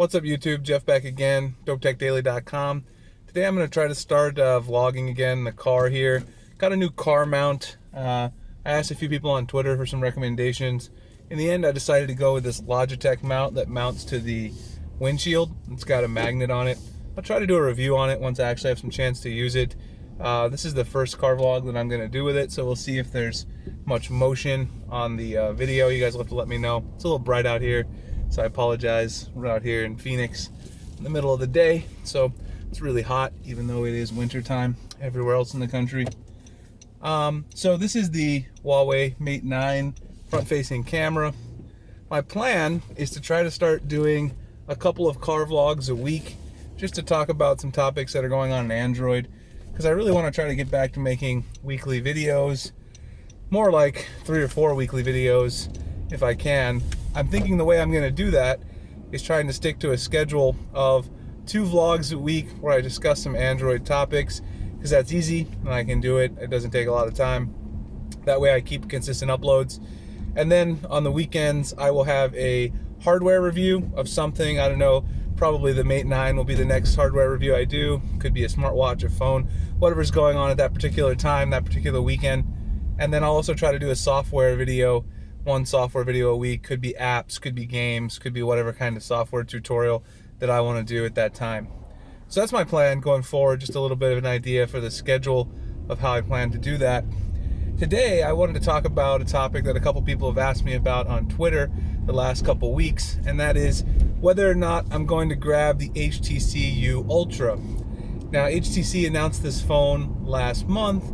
What's up, YouTube? Jeff back again, dopetechdaily.com. Today I'm going to try to start vlogging again in the car here. Got a new car mount. I asked a few people on Twitter for some recommendations. In the end, I decided to go with this Logitech mount that mounts to the windshield. It's got a magnet on it. I'll try to do a review on it once I actually have some chance to use it. This is the first car vlog that I'm going to do with it, so we'll see if there's much motion on the video. You guys will have to let me know. It's a little bright out here, so I apologize. We're out here in Phoenix in the middle of the day, so it's really hot, even though it is winter time everywhere else in the country. So this is the Huawei Mate 9 front-facing camera. My plan is to try to start doing a couple of car vlogs a week, just to talk about some topics that are going on in Android, because I really want to try to get back to making weekly videos, more like 3 or 4 weekly videos if I can. I'm thinking the way I'm going to do that is trying to stick to a schedule of 2 vlogs a week where I discuss some Android topics, because that's easy and I can do it. It doesn't take a lot of time. That way I keep consistent uploads. And then on the weekends I will have a hardware review of something. I don't know, probably the Mate 9 will be the next hardware review I do. Could be a smartwatch, a phone, whatever's going on at that particular time, that particular weekend. And then I'll also try to do a software video, 1 software video a week. Could be apps, could be games, could be whatever kind of software tutorial that I want to do at that time. So that's my plan going forward, just a little bit of an idea for the schedule of how I plan to do that. Today I wanted to talk about a topic that a couple people have asked me about on Twitter the last couple weeks, and that is whether or not I'm going to grab the HTC U Ultra. Now, HTC announced this phone last month.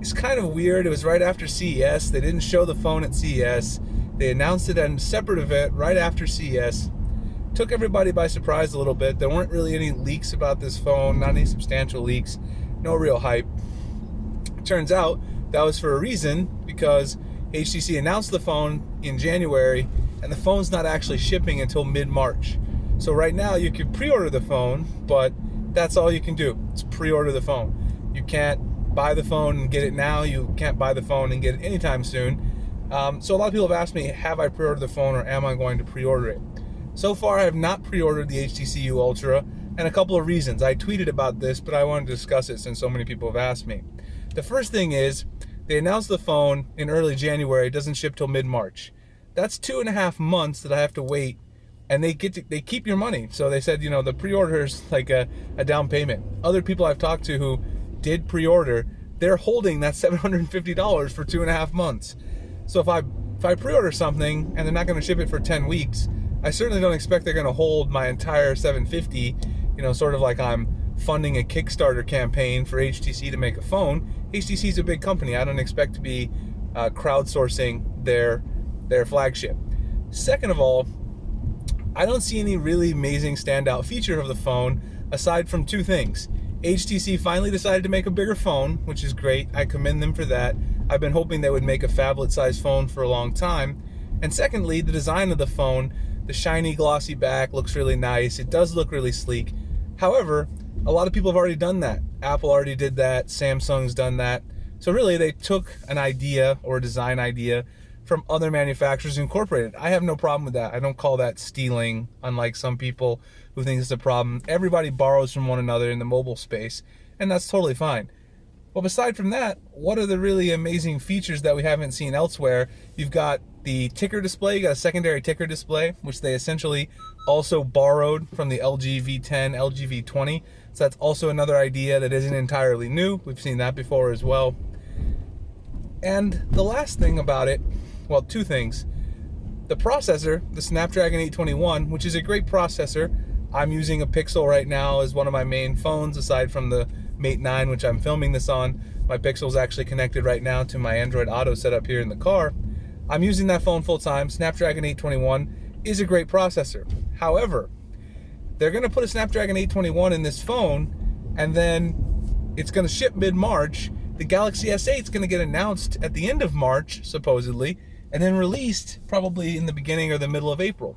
It's kind of weird. It was right after CES. They didn't show the phone at CES. They announced it at a separate event right after CES. Took everybody by surprise a little bit. There weren't really any leaks about this phone, not any substantial leaks, no real hype. Turns out that was for a reason, because HTC announced the phone in January and the phone's not actually shipping until mid-March. So right now you can pre-order the phone, but that's all you can do. It's pre-order the phone. You can't buy the phone and get it now. You can't buy the phone and get it anytime soon. So a lot of people have asked me, have I pre-ordered the phone, or am I going to pre-order it? So far I have not pre-ordered the HTC U Ultra, and a couple of reasons. I tweeted about this, but I wanted to discuss it since so many people have asked me. The first thing is, they announced the phone in early January. It doesn't ship till mid-March. That's 2.5 months that I have to wait, and they keep your money. So they said, you know, the pre-order is like a down payment. Other people I've talked to who did pre-order, they're holding that $750 for 2.5 months. So if I pre-order something and they're not going to ship it for 10 weeks, I certainly don't expect they're going to hold my entire $750. You know, sort of like I'm funding a Kickstarter campaign for HTC to make a phone. HTC is a big company. I don't expect to be crowdsourcing their flagship. Second of all, I don't see any really amazing standout feature of the phone aside from 2 things. HTC finally decided to make a bigger phone, which is great. I commend them for that. I've been hoping they would make a phablet-sized phone for a long time. And secondly, the design of the phone, the shiny glossy back looks really nice. It does look really sleek. However, a lot of people have already done that. Apple already did that. Samsung's done that. So really, they took an idea or a design idea from other manufacturers and incorporated it. I have no problem with that. I don't call that stealing, unlike some people who think it's a problem. Everybody borrows from one another in the mobile space, and that's totally fine. Well, aside from that, what are the really amazing features that we haven't seen elsewhere? You've got the ticker display. You got a secondary ticker display, which they essentially also borrowed from the LG V10, LG V20. So that's also another idea that isn't entirely new. We've seen that before as well. And the last thing about it, well, 2 things. The processor, the Snapdragon 821, which is a great processor. I'm using a Pixel right now as one of my main phones, aside from the Mate 9, which I'm filming this on. My Pixel is actually connected right now to my Android Auto setup here in the car. I'm using that phone full time. Snapdragon 821 is a great processor. However, they're going to put a Snapdragon 821 in this phone, and then it's going to ship mid-March. The Galaxy S8 is going to get announced at the end of March, supposedly, and then released probably in the beginning or the middle of April.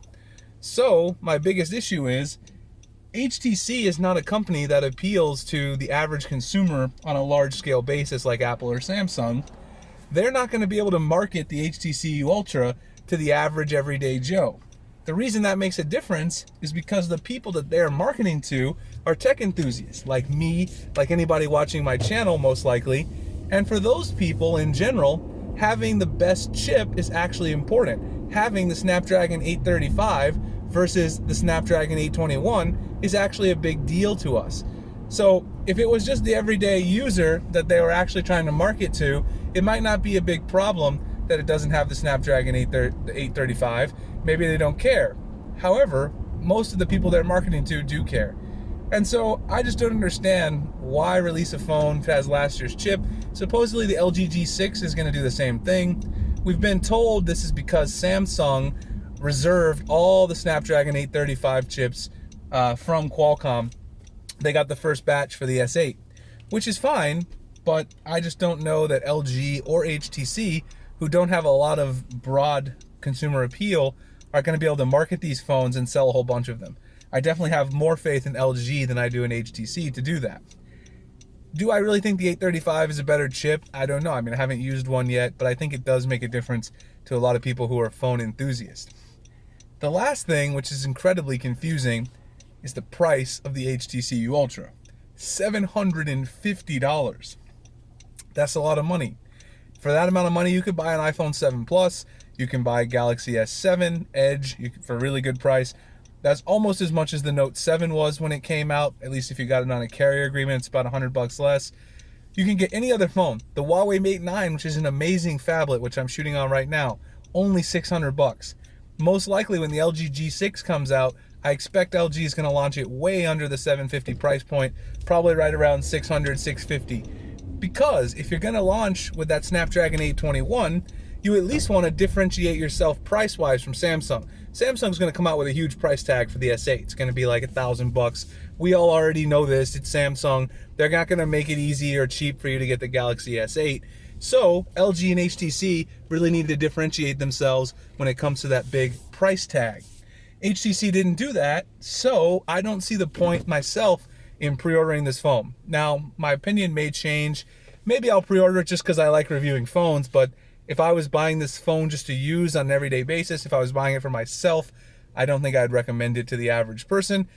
So my biggest issue is HTC is not a company that appeals to the average consumer on a large-scale basis like Apple or Samsung. They're not going to be able to market the HTC U Ultra to the average everyday Joe. The reason that makes a difference is because the people that they're marketing to are tech enthusiasts, like me, like anybody watching my channel most likely. And for those people in general, having the best chip is actually important. Having the Snapdragon 835 versus the Snapdragon 821 is actually a big deal to us. So if it was just the everyday user that they were actually trying to market to, it might not be a big problem that it doesn't have the Snapdragon 835. Maybe they don't care. However, most of the people they're marketing to do care. And so I just don't understand why release a phone that has last year's chip. Supposedly the LG G6 is going to do the same thing. We've been told this is because Samsung reserved all the Snapdragon 835 chips from Qualcomm. They got the first batch for the S8, which is fine, but I just don't know that LG or HTC, who don't have a lot of broad consumer appeal, are going to be able to market these phones and sell a whole bunch of them. I definitely have more faith in LG than I do in HTC to do that. Do I really think the 835 is a better chip? I don't know. I mean, I haven't used one yet, but I think it does make a difference to a lot of people who are phone enthusiasts. The last thing, which is incredibly confusing, is the price of the HTC U Ultra. $750. That's a lot of money. For that amount of money, you could buy an iPhone 7 Plus, you can buy Galaxy S7 Edge for a really good price. That's almost as much as the Note 7 was when it came out, at least if you got it on a carrier agreement, it's about $100 less. You can get any other phone. The Huawei Mate 9, which is an amazing phablet, which I'm shooting on right now, only $600. Most likely when the LG G6 comes out, I expect LG is going to launch it way under the $750 price point, probably right around $600, $650. Because if you're going to launch with that Snapdragon 821, you at least want to differentiate yourself price-wise from Samsung. Samsung's going to come out with a huge price tag for the S8. It's going to be like $1,000. We all already know this. It's Samsung. They're not going to make it easy or cheap for you to get the Galaxy S8. So LG and HTC really need to differentiate themselves when it comes to that big price tag. HTC didn't do that, so I don't see the point myself in pre-ordering this phone. Now, my opinion may change. Maybe I'll pre-order it just because I like reviewing phones, but if I was buying this phone just to use on an everyday basis, if I was buying it for myself, I don't think I'd recommend it to the average person,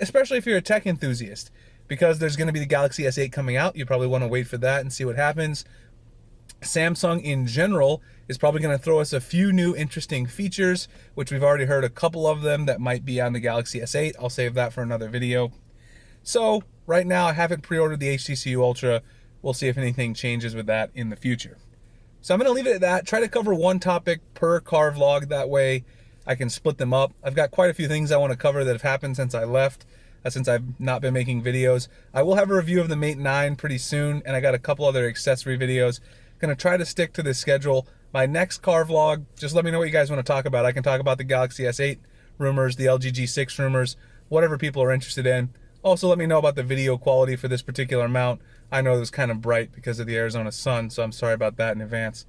especially if you're a tech enthusiast, because there's going to be the Galaxy S8 coming out. You probably want to wait for that and see what happens. Samsung in general is probably going to throw us a few new interesting features, which we've already heard a couple of them that might be on the Galaxy S8. I'll save that for another video. So right now I haven't pre-ordered the HTC U Ultra. We'll see if anything changes with that in the future. So I'm going to leave it at that. Try to cover one topic per car vlog. That way I can split them up. I've got quite a few things I want to cover that have happened since I left, since I've not been making videos. I will have a review of the Mate 9 pretty soon, and I got a couple other accessory videos. Going to try to stick to this schedule. My next car vlog, just let me know what you guys want to talk about. I can talk about the Galaxy S8 rumors, the LG G6 rumors, whatever people are interested in. Also, let me know about the video quality for this particular mount. I know it was kind of bright because of the Arizona sun, so I'm sorry about that in advance.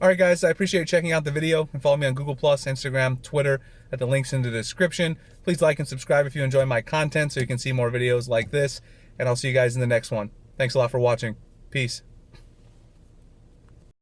All right, guys, I appreciate you checking out the video, and follow me on Google+, Instagram, Twitter, at the links in the description. Please like and subscribe if you enjoy my content so you can see more videos like this, and I'll see you guys in the next one. Thanks a lot for watching. Peace.